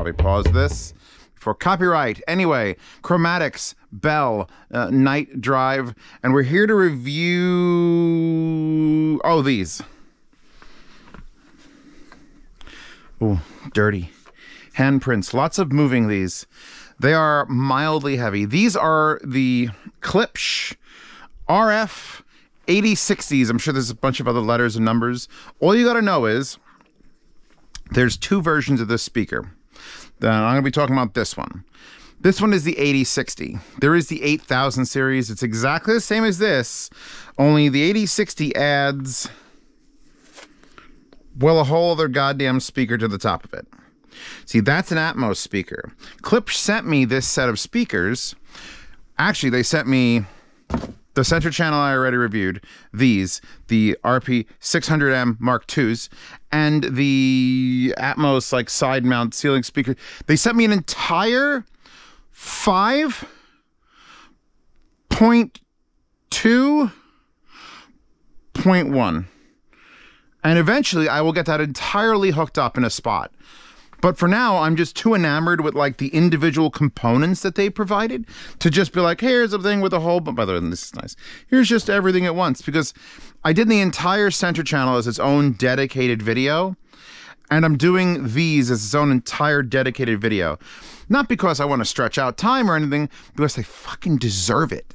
probably pause this for copyright. Anyway, Chromatics, Bell, Night Drive, and we're here to review, these. Oh, dirty. Handprints, lots of moving these. They are mildly heavy. These are the Klipsch RF 8060s. I'm sure there's a bunch of other letters and numbers. All you got to know is there's two versions of this speaker. I'm going to be talking about this one. This one is the 8060. There is the 8000 series. It's exactly the same as this, only the 8060 adds, well, a whole other goddamn speaker to the top of it. See, that's an Atmos speaker. Klipsch sent me this set of speakers. Actually, they sent me the center channel I already reviewed, these, the RP 600M Mark IIs, and the Atmos like side mount ceiling speaker. They sent me an entire 5.2.1. And eventually I will get that entirely hooked up in a spot. But for now, I'm just too enamored with like the individual components that they provided to just be like, hey, here's a thing with a whole, but by the way, this is nice. Here's just everything at once, because I did the entire center channel as its own dedicated video, and I'm doing these as its own entire dedicated video. Not because I want to stretch out time or anything, because they fucking deserve it.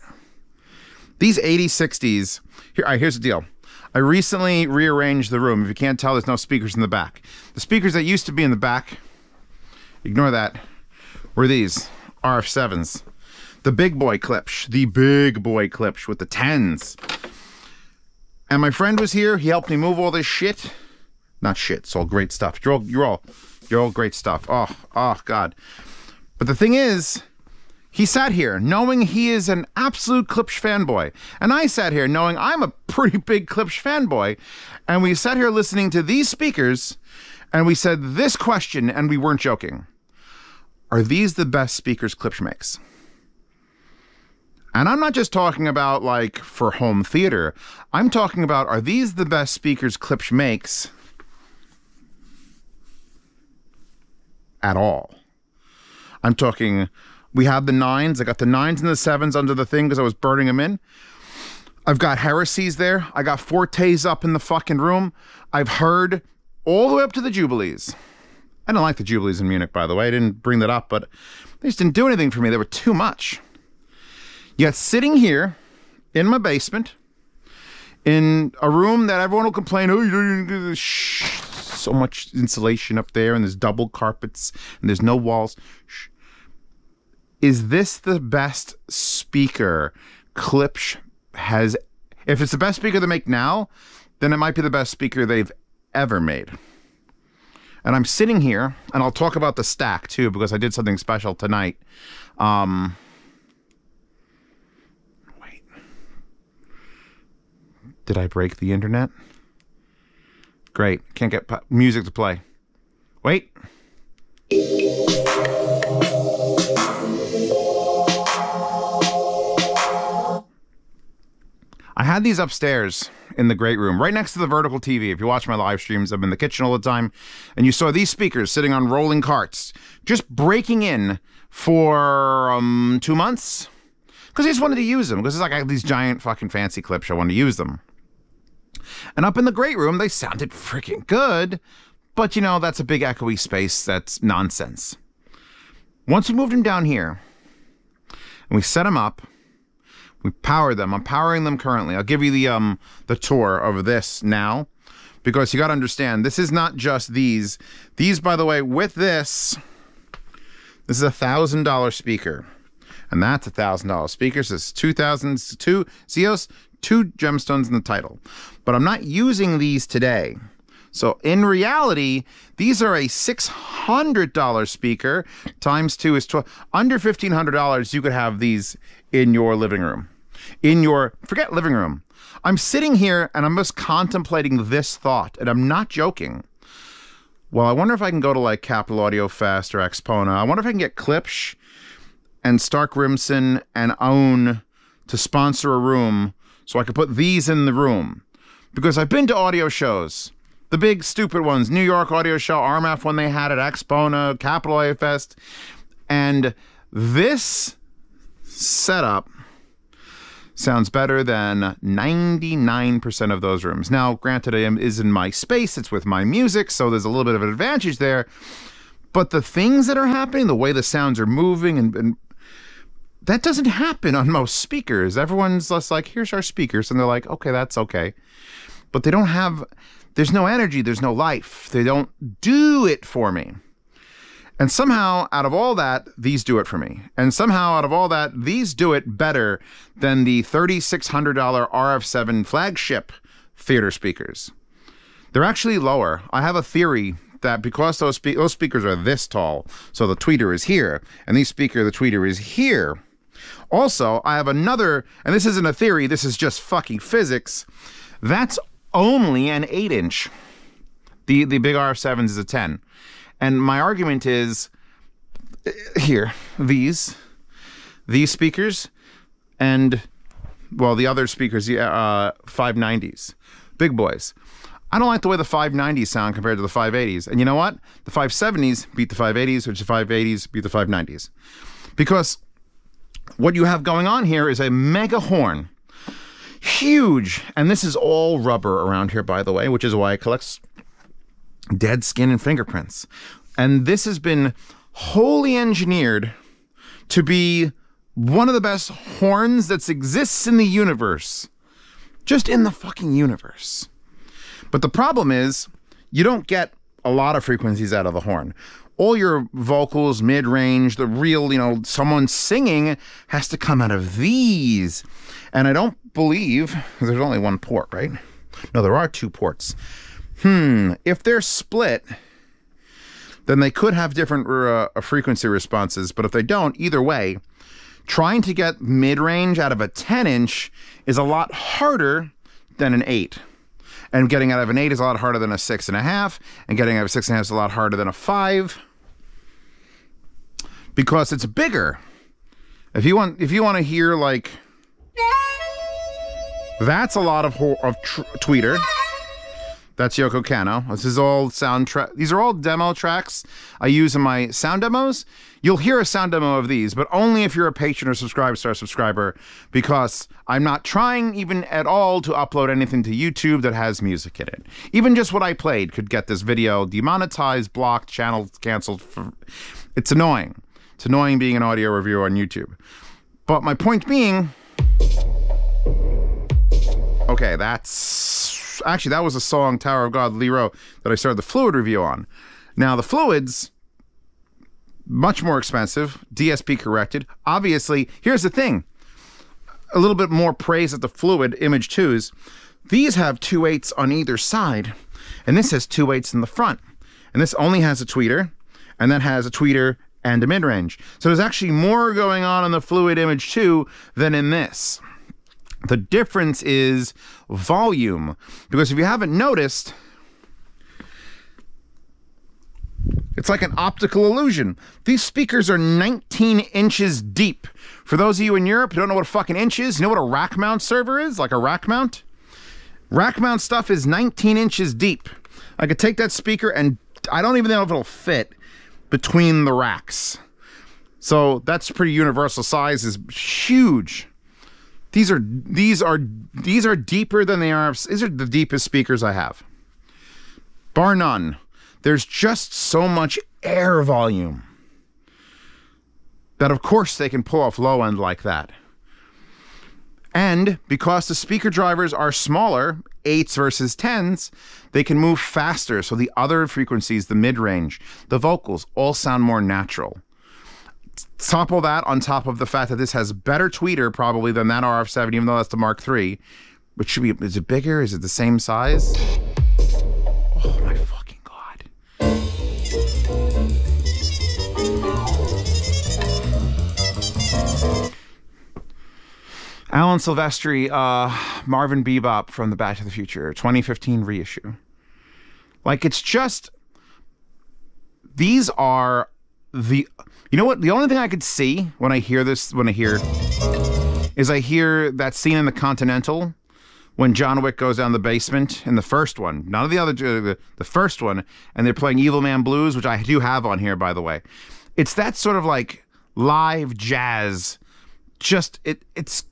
These 8060s, here, all right, here's the deal. I recently rearranged the room. If you can't tell, there's no speakers in the back. The speakers that used to be in the back, ignore that, were these RF7s. The big boy Klipsch. The big boy Klipsch with the 10s. And my friend was here. He helped me move all this shit. Not shit. It's all great stuff. You're all great stuff. Oh, God. But the thing is, he sat here knowing he is an absolute Klipsch fanboy. And I sat here knowing I'm a pretty big Klipsch fanboy. And we sat here listening to these speakers, and we said this question, and we weren't joking. Are these the best speakers Klipsch makes? And I'm not just talking about like for home theater. I'm talking about, are these the best speakers Klipsch makes at all? I'm talking, we have the 9s. I got the 9s and the 7s under the thing because I was burning them in. I've got Heresies there. I got Fortes up in the fucking room. I've heard all the way up to the Jubilees. I don't like the Jubilees in Munich, by the way. I didn't bring that up, but they just didn't do anything for me. They were too much. Yet sitting here in my basement, in a room that everyone will complain, oh, you don't shh, so much insulation up there, and there's double carpets, and there's no walls. Shh. Is this the best speaker Klipsch has? If it's the best speaker they make now, then it might be the best speaker they've ever made. And I'm sitting here, and I'll talk about the stack too, because I did something special tonight. Wait. Did I break the internet? Great. Can't get music to play. Wait. I had these upstairs in the great room, right next to the vertical TV. If you watch my live streams, I'm in the kitchen all the time. And you saw these speakers sitting on rolling carts, just breaking in for 2 months. Because I just wanted to use them. Because it's like I have these giant fucking fancy Klipsch. I wanted to use them. And up in the great room, they sounded freaking good. But, you know, that's a big echoey space. That's nonsense. Once we moved them down here, and we set them up, we powered them. I'm powering them currently. I'll give you the tour of this now, because you got to understand, this is not just these. These, by the way, with this is a $1,000 speaker, and that's a $1,000 speaker. So it's 2,000, two Zeos, 2 gemstones in the title. But I'm not using these today. So in reality, these are a $600 speaker times 2 is 12. Under $1,500, you could have these in your living room. In your, forget living room. I'm sitting here and I'm just contemplating this thought, and I'm not joking. Well, I wonder if I can go to like Capital Audio Fest or Expona. I wonder if I can get Klipsch and Stark Rimson and Own to sponsor a room so I could put these in the room. Because I've been to audio shows. The big stupid ones, New York Audio Show, RMF when they had it, Expona, Capital A Fest. And this setup sounds better than 99% of those rooms. Now, granted, it is in my space, it's with my music, so there's a little bit of an advantage there. But the things that are happening, the way the sounds are moving, and that doesn't happen on most speakers. Everyone's just like, here's our speakers, and they're like, okay, that's okay. But they don't have, there's no energy, there's no life. They don't do it for me. And somehow, out of all that, these do it for me. And somehow, out of all that, these do it better than the $3,600 RF7 flagship theater speakers. They're actually lower. I have a theory that because those speakers are this tall, so the tweeter is here, and the tweeter is here. Also, I have another, and this isn't a theory, this is just fucking physics. That's only an 8-inch. The big RF7s is a 10. And my argument is, here, these speakers, and, well, the other speakers, 590s, big boys. I don't like the way the 590s sound compared to the 580s. And you know what? The 570s beat the 580s, which the 580s beat the 590s. Because what you have going on here is a mega horn. Huge. And this is all rubber around here, by the way, which is why it collects dead skin and fingerprints. And this has been wholly engineered to be one of the best horns that exists in the universe. Just in the fucking universe. But the problem is, you don't get a lot of frequencies out of the horn. All your vocals, mid-range, the real, someone singing has to come out of these. And I don't believe, there's only one port, right? No, there are 2 ports. If they're split, then they could have different frequency responses. But if they don't, either way, trying to get mid-range out of a 10-inch is a lot harder than an 8. And getting out of an 8 is a lot harder than a 6.5. And getting out of a 6.5 is a lot harder than a 5. Because it's bigger. If you want to hear, like, that's a lot of tweeter. That's Yoko Kanno. This is all these are all demo tracks I use in my sound demos. You'll hear a sound demo of these, but only if you're a patron or subscriber, because I'm not trying even at all to upload anything to YouTube that has music in it. Even just what I played could get this video demonetized, blocked, channel canceled. It's annoying. It's annoying being an audio reviewer on YouTube. But my point being, okay, actually, that was a song, Tower of God, Lero, that I started the Fluid review on. Now, the Fluids, much more expensive, DSP corrected. Obviously, here's the thing. A little bit more praise at the Fluid Image 2s. These have 2/8s on either side, and this has 2/8s in the front. And this only has a tweeter, and that has a tweeter and a mid-range. So there's actually more going on in the Fluid Image 2 than in this. The difference is volume, because if you haven't noticed, it's like an optical illusion. These speakers are 19 inches deep. For those of you in Europe who don't know what a fucking inch is, you know what a rack mount server is? Like a rack mount? Rack mount stuff is 19 inches deep. I could take that speaker and I don't even know if it'll fit between the racks. So that's pretty universal size, is huge. These are deeper than they are. These are the deepest speakers I have, bar none. There's just so much air volume that, of course, they can pull off low end like that. And because the speaker drivers are smaller, 8s versus 10s, they can move faster. So the other frequencies, the mid-range, the vocals, all sound more natural. Topple that on top of the fact that this has better tweeter probably than that RF7, even though that's the Mark III. Which should be, is it bigger? Is it the same size? Oh my fucking God. Alan Silvestri, Marvin Bebop from the Back to the Future, 2015 reissue. Like, it's just, these are you know what? The only thing I could see when I hear this, I hear that scene in the Continental when John Wick goes down the basement in the first one, none of the other, the first one, and they're playing Evil Man Blues, which I do have on here, by the way. It's that sort of like live jazz. Just, it's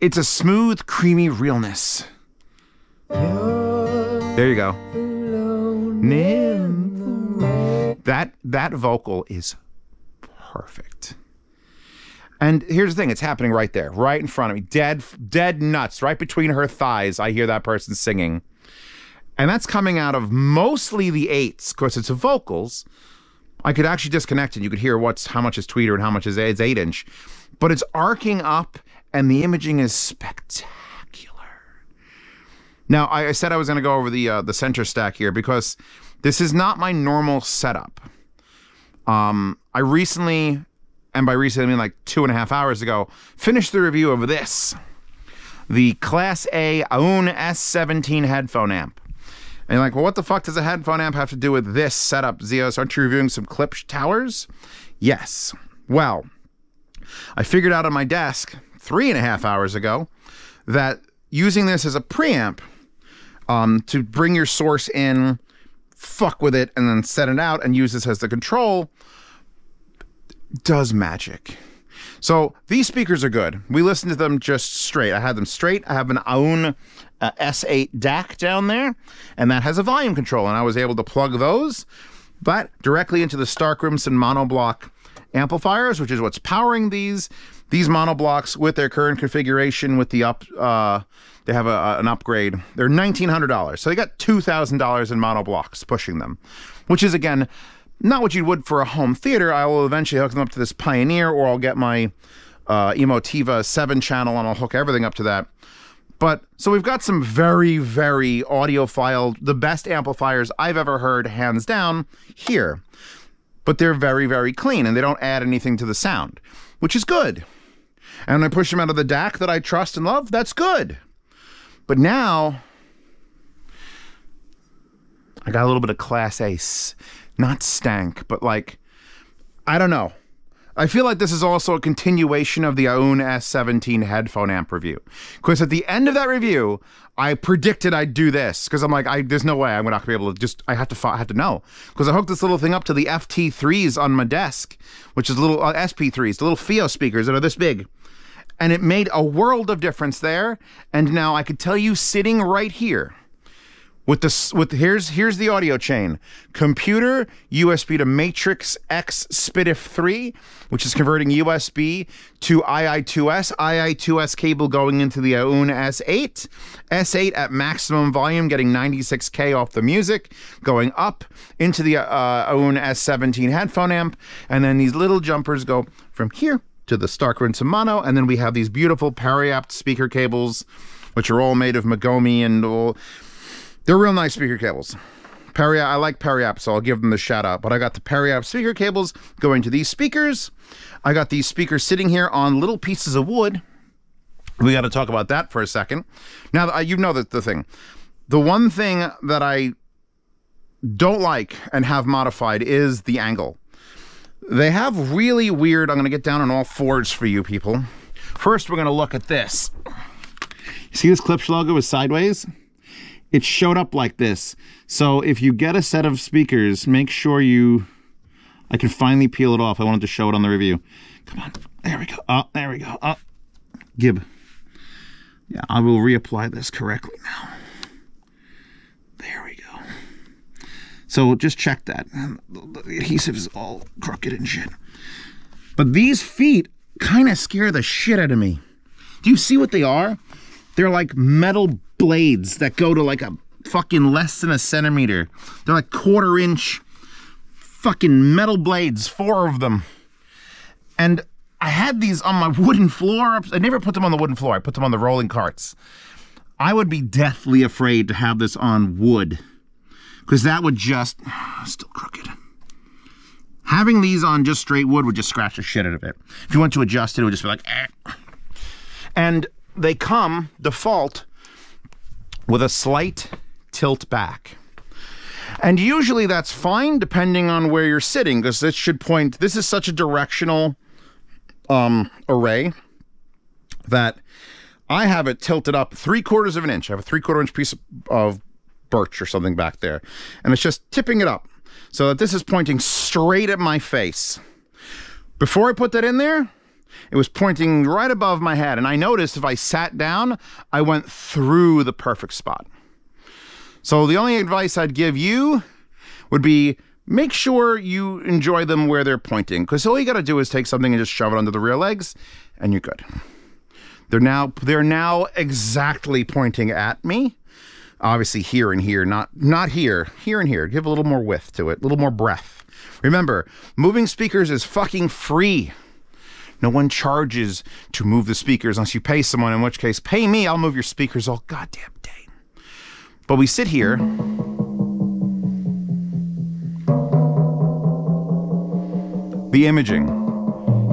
a smooth, creamy realness. There you go. That vocal is perfect. And here's the thing, it's happening right there, right in front of me. Dead nuts, right between her thighs, I hear that person singing. And that's coming out of mostly the 8s, because it's vocals. I could actually disconnect it. You could hear how much is tweeter and how much is 8-inch. But it's arcing up, and the imaging is spectacular. Now, I said I was going to go over the center stack here, because this is not my normal setup. I recently, and by recently I mean like 2.5 hours ago, finished the review of this. The Class A Aoun S17 headphone amp. And you're like, well, what the fuck does a headphone amp have to do with this setup, Zeos? Aren't you reviewing some Klipsch towers? Yes. Well, I figured out on my desk 3.5 hours ago that using this as a preamp to bring your source in, fuck with it, and then set it out and use this as the control does magic. So these speakers are good. We listened to them just straight. I had them straight. I have an Aoun S8 DAC down there, and that has a volume control, and I was able to plug those, but directly into the Stark Rimson monoblock amplifiers, which is what's powering these monoblocks with their current configuration. With the they have an upgrade. They're $1,900, so they got $2,000 in monoblocks pushing them, which is again not what you would for a home theater. I will eventually hook them up to this Pioneer, or I'll get my Emotiva 7-channel and I'll hook everything up to that. But so we've got some very, very audiophile, the best amplifiers I've ever heard, hands down, here. But they're very, very clean, and they don't add anything to the sound, which is good. And when I push them out of the DAC that I trust and love, that's good. But now, I got a little bit of Class A, not stank, but like, I don't know. I feel like this is also a continuation of the Aoun S17 headphone amp review. Because at the end of that review, I predicted I'd do this. Because I'm like, there's no way I'm not going to be able to I have to know. Because I hooked this little thing up to the FT3s on my desk, which is little SP3s, the little FIO speakers that are this big. And it made a world of difference there. And now I could tell you sitting right here, here's the audio chain. Computer, USB to Matrix X SPDIF 3, which is converting USB to II2S. II2S cable going into the Aoun S8. S8 at maximum volume, getting 96K off the music, going up into the Aoun S17 headphone amp. And then these little jumpers go from here to the Stark Rimson mono. And then we have these beautiful Periapt speaker cables, which are all made of Magomi and all. They're real nice speaker cables. I like Periapt, so I'll give them the shout out. But I got the Periapt speaker cables going to these speakers. I got these speakers sitting here on little pieces of wood. We got to talk about that for a second. Now, you know the thing. The one thing that I don't like and have modified is the angle. They have really weird, I'm going to get down on all fours for you people. First, we're going to look at this. See this Klipsch logo is sideways? It showed up like this. So if you get a set of speakers, make sure I can finally peel it off. I wanted to show it on the review. Come on. There we go. Oh, there we go. Oh, Gib. Yeah, I will reapply this correctly now. There we go. So just check that. The adhesive is all crooked and shit. But these feet kind of scare the shit out of me. Do you see what they are? They're like metal blades that go to like a fucking less than a centimeter. They're like 1/4 inch fucking metal blades, 4 of them. And I had these on my wooden floor. I never put them on the wooden floor. I put them on the rolling carts. I would be deathly afraid to have this on wood, because that would just, still crooked. Having these on just straight wood would just scratch the shit out of it. If you want to adjust it, it would just be like, eh. And they come default with a slight tilt back. And usually that's fine depending on where you're sitting, because this should point, this is such a directional array that I have it tilted up 3/4 of an inch. I have a 3/4 inch piece of birch or something back there. And it's just tipping it up so that this is pointing straight at my face. Before I put that in there, it was pointing right above my head. And I noticed if I sat down, I went through the perfect spot. So the only advice I'd give you would be make sure you enjoy them where they're pointing. Because all you got to do is take something and just shove it under the rear legs, and you're good. They're now exactly pointing at me. Obviously here and here, not here, here and here. Give a little more width to it, a little more breath. Remember, moving speakers is fucking free. No one charges to move the speakers unless you pay someone, in which case, pay me, I'll move your speakers all goddamn day. But we sit here. The imaging.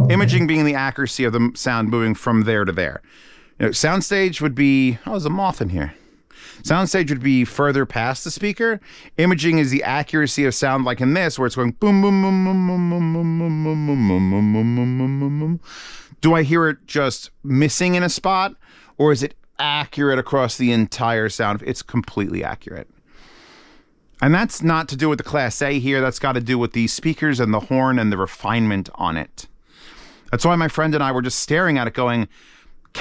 Imaging being the accuracy of the sound moving from there to there. You know, Soundstage would be, oh, there's a moth in here. Soundstage would be further past the speaker. Imaging is the accuracy of sound, like in this, where it's going boom, boom, boom, boom, boom, boom, boom, boom, boom, boom, boom, boom, boom, boom, boom. Do I hear it just missing in a spot, or is it accurate across the entire sound? It's completely accurate. And that's not to do with the Class A here. That's got to do with the speakers and the horn and the refinement on it. That's why my friend and I were just staring at it going,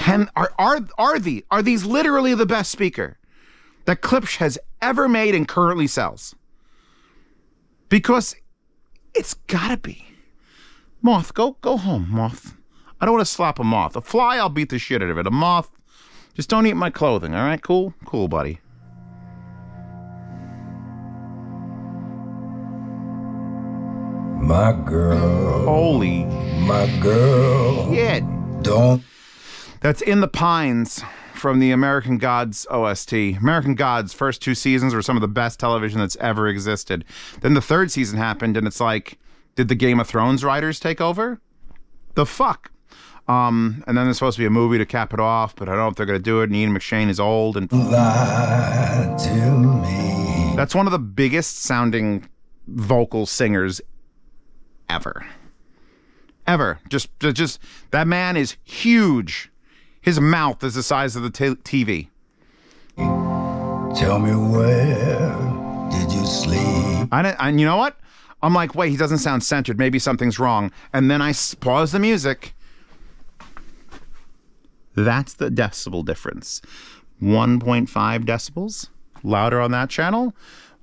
are these literally the best speaker that Klipsch has ever made and currently sells? Because it's gotta be. Moth, go home, moth. I don't want to slap a moth. A fly, I'll beat the shit out of it. A moth, just don't eat my clothing, all right? Cool? Cool, buddy. My girl. Holy my girl. shit. Don't. That's In the Pines from the American Gods OST. American Gods, first 2 seasons were some of the best television that's ever existed. Then the 3rd season happened, and it's like, did the Game of Thrones writers take over? The fuck? And then there's supposed to be a movie to cap it off, but I don't know if they're going to do it, and Ian McShane is old. And lie to me. That's one of the biggest sounding vocal singers ever. Ever. Just that man is huge. His mouth is the size of the TV. Tell me, where did you sleep? And you know what? I'm like, wait, he doesn't sound centered. Maybe something's wrong. And then I pause the music. That's the decibel difference. 1.5 decibels. Louder on that channel.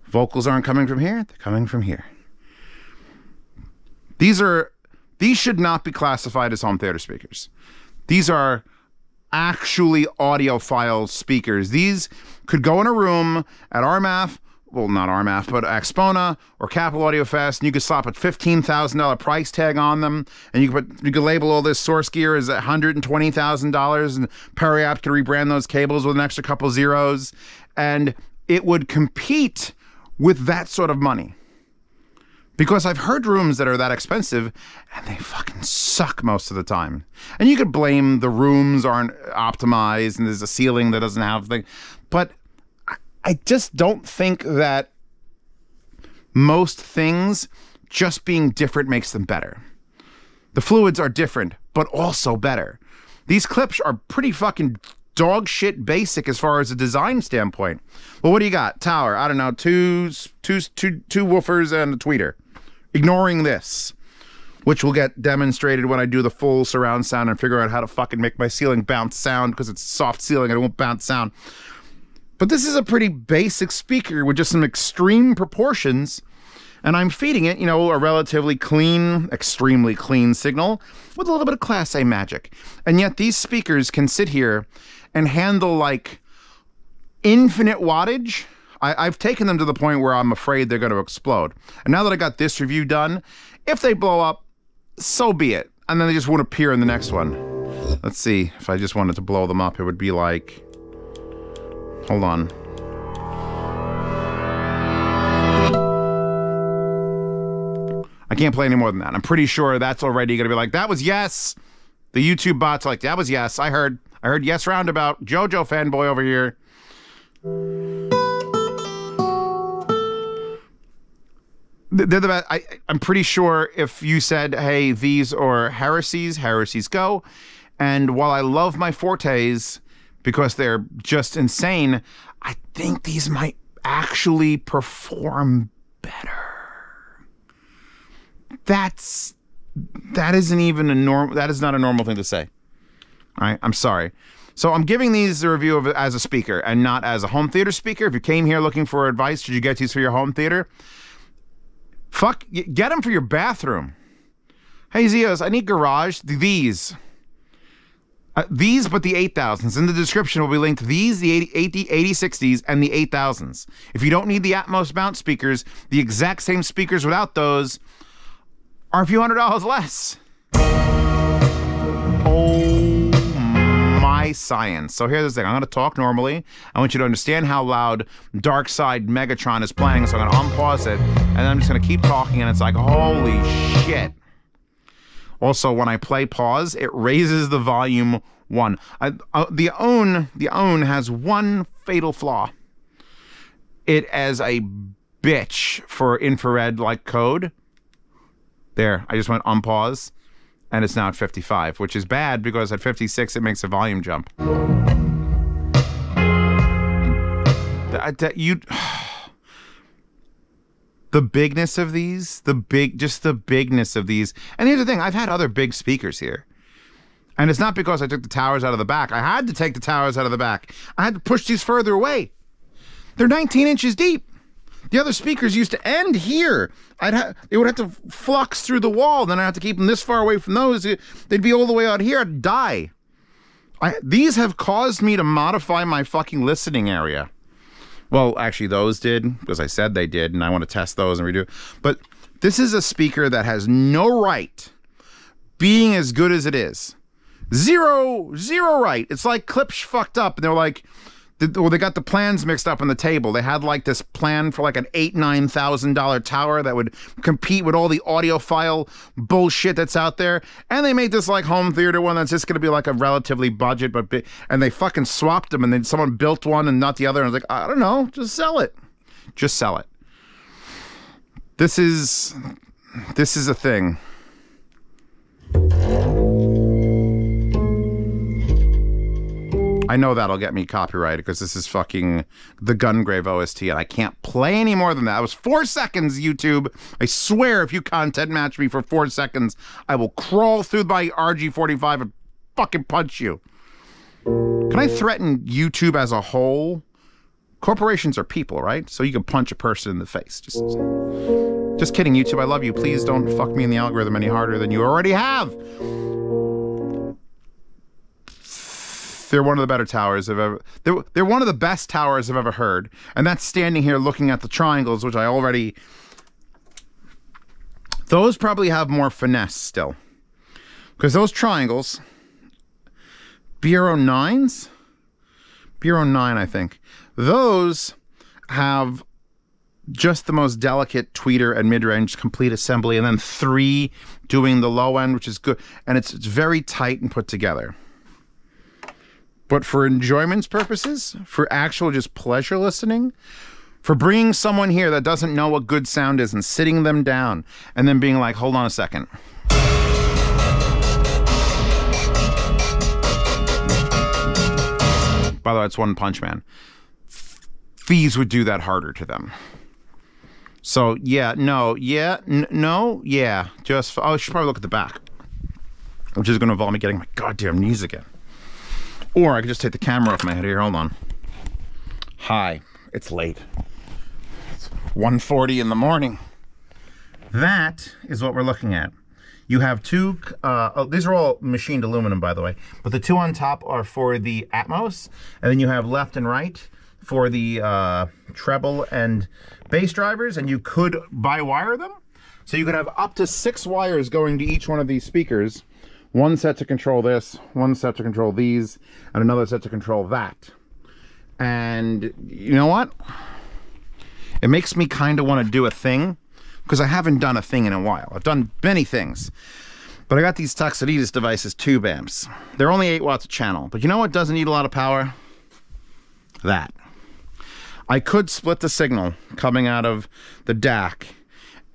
Vocals aren't coming from here. They're coming from here. These should not be classified as home theater speakers. These are actually audiophile speakers. These could go in a room at RMAF, well, not RMAF, but Axpona or Capital Audio Fest, and you could slap a $15,000 price tag on them, and you could label all this source gear as $120,000, and Periapt could rebrand those cables with an extra couple zeros, and it would compete with that sort of money. Because I've heard rooms that are that expensive, and they fucking suck most of the time. And you could blame the rooms aren't optimized, and there's a ceiling that doesn't have things. But I just don't think that most things just being different makes them better. The fluids are different, but also better. These Klipsch are pretty fucking dog shit basic as far as a design standpoint. Well, what do you got? Tower, I don't know, two woofers and a tweeter. Ignoring this, which will get demonstrated when I do the full surround sound and figure out how to fucking make my ceiling bounce sound, because it's soft ceiling and it won't bounce sound. But this is a pretty basic speaker with just some extreme proportions, and I'm feeding it, you know, a relatively clean, extremely clean signal with a little bit of Class A magic. And yet these speakers can sit here and handle like infinite wattage. I've taken them to the point where I'm afraid they're going to explode. And now that I got this review done, if they blow up, so be it. And then they just won't appear in the next one. Let's see. If I just wanted to blow them up, it would be like... Hold on. I can't play any more than that. I'm pretty sure that's already going to be like, that was yes. The YouTube bots are like, that was yes. I heard yes roundabout. JoJo fanboy over here. They're the best. I'm pretty sure if you said, hey, these are heresies go. And while I love my fortes, because they're just insane, I think these might actually perform better. That isn't even that is not a normal thing to say. All right, I'm sorry. So I'm giving these a review of it as a speaker and not as a home theater speaker. If you came here looking for advice, should you get these for your home theater? Get them for your bathroom. Hey, Zeos, I need garage. These, but the 8000s. In the description will be linked these, the 8060s, and the 8000s. If you don't need the Atmos mount speakers, the exact same speakers without those are a few $100 less. Oh my science. So here's the thing. I'm going to talk normally. I want you to understand how loud Dark Side Megatron is playing. So I'm going to unpause it, and then I'm just going to keep talking, and it's like, holy shit. Also, when I play pause, it raises the volume 1. The Own has one fatal flaw. It as a bitch for infrared like code. There, I just went unpause, and it's now at 55, which is bad because at 56 it makes a volume jump. The bigness of these, just the bigness of these. And here's the thing, I've had other big speakers here. And it's not because I took the towers out of the back. I had to take the towers out of the back. I had to push these further away. They're 19 inches deep. The other speakers used to end here. They would have to flux through the wall. Then I'd have to keep them this far away from those. They'd be all the way out here. I'd die. These have caused me to modify my fucking listening area. Well, actually, those did, because I said they did, and I want to test those and redo. But this is a speaker that has no right being as good as it is. Zero right. It's like Klipsch fucked up, and they're like, they got the plans mixed up on the table. They had like this plan for like an $8,000-9,000 tower that would compete with all the audiophile bullshit that's out there. And they made this like home theater one that's just going to be like a relatively budget, but big, and they fucking swapped them, and then someone built one and not the other. And I was like, I don't know, just sell it. Just sell it. This is a thing. I know that'll get me copyrighted because this is fucking the Gungrave OST, and I can't play any more than that. It was 4 seconds, YouTube. I swear if you content match me for 4 seconds, I will crawl through my RG45 and fucking punch you. Can I threaten YouTube as a whole? Corporations are people, right? So you can punch a person in the face. Just kidding, YouTube. I love you. Please don't fuck me in the algorithm any harder than you already have. They're one of the better towers I've ever... They're one of the best towers I've ever heard. And that's standing here looking at the triangles, which I already... Those probably have more finesse still. Because those triangles... BR09s? BR09, I think. Those have just the most delicate tweeter and mid-range complete assembly, and then 3 doing the low end, which is good. And it's very tight and put together. But for enjoyment's purposes, for actual just pleasure listening, for bringing someone here that doesn't know what good sound is and sitting them down and then being like, hold on a second. By the way, it's One Punch Man. These would do that harder to them. So, yeah, no, yeah, no, yeah. Just, I should probably look at the back, which is going to involve me getting my goddamn knees again. Or I could just take the camera off my head here. Hold on. Hi. It's late. It's 1:40 in the morning. That is what we're looking at. You have 2... these are all machined aluminum, by the way. But the 2 on top are for the Atmos. And then you have left and right for the treble and bass drivers. And you could bi-wire them. So you could have up to 6 wires going to each one of these speakers. One set to control this, one set to control these, and another set to control that. And you know what? It makes me kind of want to do a thing, because I haven't done a thing in a while. I've done many things. But I got these Tuxedo's devices, tube amps. They're only 8 watts a channel. But you know what doesn't need a lot of power? That. I could split the signal coming out of the DAC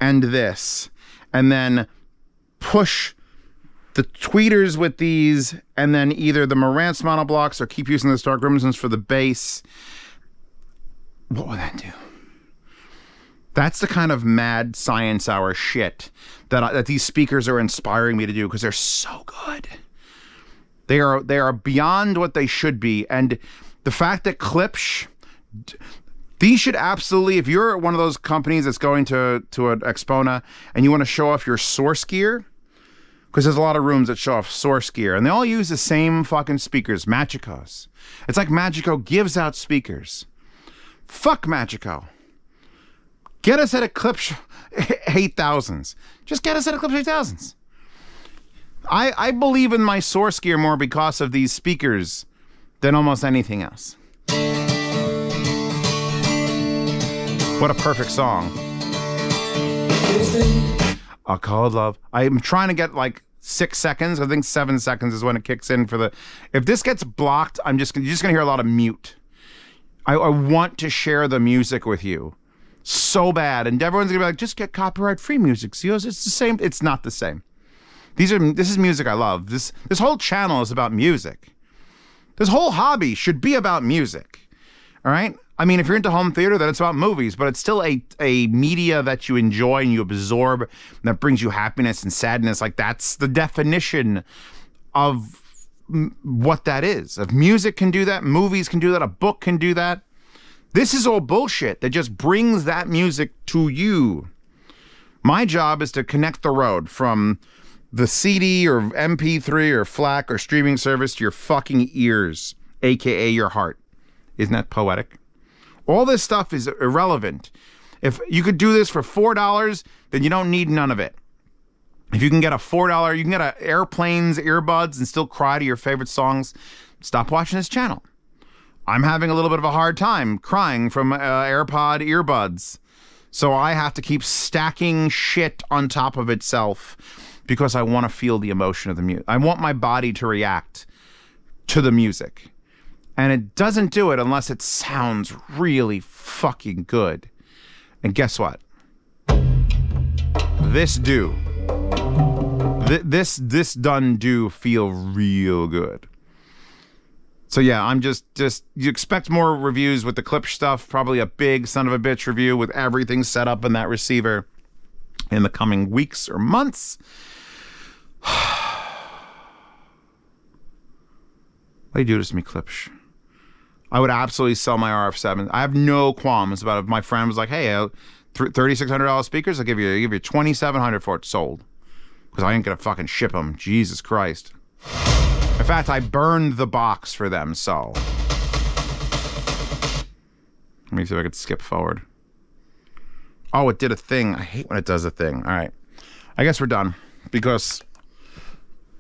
and this, and then push the tweeters with these, and then either the Marantz monoblocks or keep using the Stark Crimsons for the bass. What would that do? That's the kind of mad science hour shit that these speakers are inspiring me to do, because they're so good. They are beyond what they should be. And the fact that Klipsch, these should absolutely, if you're one of those companies that's going to an Expona and you want to show off your source gear, because there's a lot of rooms that show off source gear, and they all use the same fucking speakers, Magicos. It's like Magico gives out speakers. Fuck Magico. Get us at a Klipsch 8000s. Just get us at a Klipsch 8000s. I believe in my source gear more because of these speakers than almost anything else. What a perfect song. A Cold Love. I'm trying to get like 6 seconds. I think 7 seconds is when it kicks in for the... If this gets blocked, you're just going to hear a lot of mute. I want to share the music with you so bad. And everyone's going to be like, just get copyright-free music. Zeos, it's the same. It's not the same. This is music I love. This whole channel is about music. This whole hobby should be about music. All right? I mean, if you're into home theater, then it's about movies, but it's still a media that you enjoy and you absorb, and that brings you happiness and sadness. Like, that's the definition of what that is. If music can do that, movies can do that, a book can do that. This is all bullshit that just brings that music to you. My job is to connect the road from the CD or MP3 or FLAC or streaming service to your fucking ears, aka your heart. Isn't that poetic? All this stuff is irrelevant. If you could do this for $4, then you don't need none of it. If you can get a $4, you can get an airplanes earbuds and still cry to your favorite songs, stop watching this channel. I'm having a little bit of a hard time crying from AirPod earbuds. So I have to keep stacking shit on top of itself because I want to feel the emotion of the music. I want my body to react to the music. And it doesn't do it unless it sounds really fucking good. And guess what? This do. This done do feel real good. So yeah, I'm just you expect more reviews with the Klipsch stuff, probably a big son of a bitch review with everything set up in that receiver in the coming weeks or months. Why do you do this to me, Klipsch? I would absolutely sell my RF7. I have no qualms about it. If my friend was like, hey, $3,600 speakers, I'll give you $2,700 for it, sold. Because I ain't gonna fucking ship them. Jesus Christ. In fact, I burned the box for them, so. Let me see if I could skip forward. Oh, it did a thing. I hate when it does a thing. All right. I guess we're done. Because,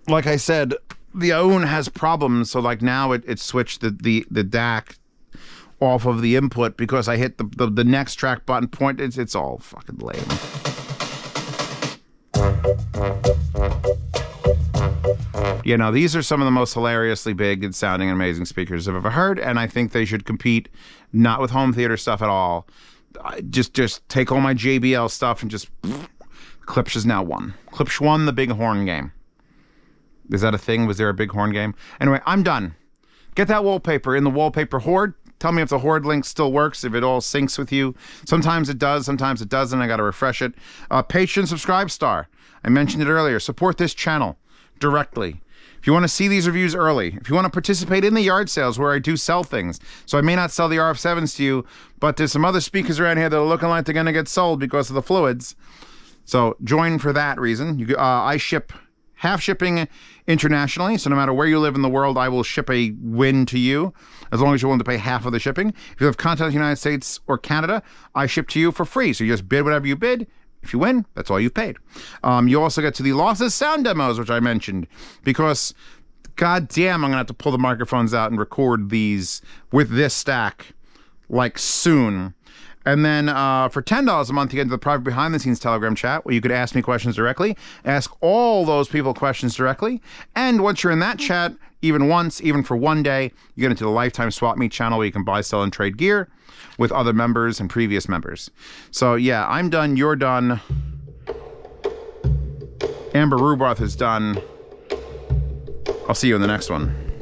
like I said, the OWN has problems, so like now it switched the DAC off of the input because I hit the next track button point. It's all fucking lame. You know, these are some of the most hilariously big and sounding and amazing speakers I've ever heard, and I think they should compete not with home theater stuff at all. Just take all my JBL stuff and just... Klipsch is now won. Klipsch won the big horn game. Is that a thing? Was there a big horn game? Anyway, I'm done. Get that wallpaper in the wallpaper horde. Tell me if the horde link still works, if it all syncs with you. Sometimes it does, sometimes it doesn't. I got to refresh it. Patreon subscribe star. I mentioned it earlier. Support this channel directly. If you want to see these reviews early, if you want to participate in the yard sales where I do sell things, so I may not sell the RF7s to you, but there's some other speakers around here that are looking like they're going to get sold because of the fluids. So join for that reason. I ship half shipping internationally, so no matter where you live in the world, I will ship a win to you, as long as you're willing to pay half of the shipping. If you have contact in the United States or Canada, I ship to you for free. So you just bid whatever you bid. If you win, that's all you've paid. You also get to the lossless sound demos, which I mentioned, because goddamn, I'm gonna have to pull the microphones out and record these with this stack, like soon. And then for $10 a month, you get into the private behind-the-scenes Telegram chat where you could ask me questions directly, ask all those people questions directly, and once you're in that chat, even once, even for one day, you get into the Lifetime Swap Meet channel where you can buy, sell, and trade gear with other members and previous members. So yeah, I'm done, you're done. Amber Rubarth is done. I'll see you in the next one.